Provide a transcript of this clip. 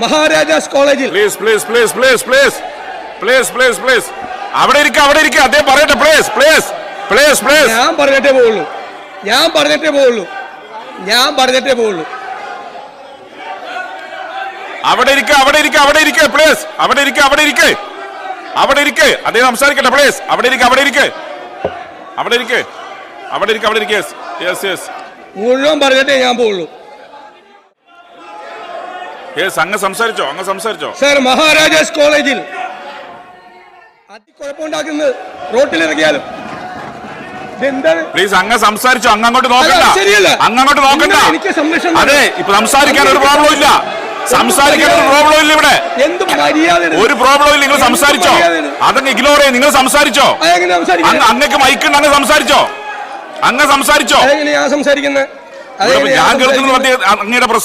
മഹാരാജാസ് കോളേജിൽ. Please please please please please please please please അവിടെ ഇരിക്കുക, അവിടെ ഇരിക്കുക. അദ്ദേഹം പറയട്ടെ. Please please please please. ഞാൻ പറഞ്ഞിട്ടേ പോവുള്ളൂ. അവിടെ ഇരിക്കുക, അവിടെ ഇരിക്കുക, അവിടെ ഇരിക്കുക. പ്ലീസ് അവിടെ ഇരിക്കുക, അവിടെ ഇരിക്കുക, അവിടെ ഇരിക്കുക. അദ്ദേഹം സംസാരിക്കട്ടെ. പ്ലീസ് അവിടെ ഇരിക്കുക, അവിടെ ഇരിക്കുക, അവിടെ ഇരിക്കുക, അവിടെ ഇരിക്കുക, അവിടെ ഇരിക്കുക. Yes yes. മുഴുവൻ പറഞ്ഞിട്ടേ ഞാൻ പോവുള്ളൂ. യെസ്. അങ്ങ് സംസാരിച്ചോ, അങ്ങ് സംസാരിച്ചോ. സർ, മഹാരാജാസ് കോളേജിൽ കുഴപ്പമുണ്ടാക്കുന്നത് റോട്ടിലിറങ്ങിയാലും പ്ലീസ് അങ്ങ് സംസാരിച്ചോ. അങ്ങോട്ട് നോക്കണ്ട, ശരിയല്ല. അങ്ങോട്ട് നോക്കണ്ട. അതെ, ഇപ്പൊ സംസാരിക്കാൻ ഒരു പ്രോബ്ലം ഇല്ല. സംസാരിക്കാൻ ഒരു പ്രോബ്ലം ഇല്ല ഇവിടെ. എന്ത് മര്യാദ? ഒരു പ്രോബ്ലം ഇല്ല. നിങ്ങൾ സംസാരിച്ചോ. അതങ്ങ് ഇഗ്നോർ ചെയ്യും. നിങ്ങൾ സംസാരിച്ചോ. അങ്ങക്ക് മൈക്കുണ്ട്. അങ്ങ് സംസാരിച്ചോ. അങ്ങ് സംസാരിച്ചോ. ഞാൻ സംസാരിക്കുന്നത് ഞാൻ കേൾക്കുന്നത് അങ്ങയുടെ പ്രശ്നം.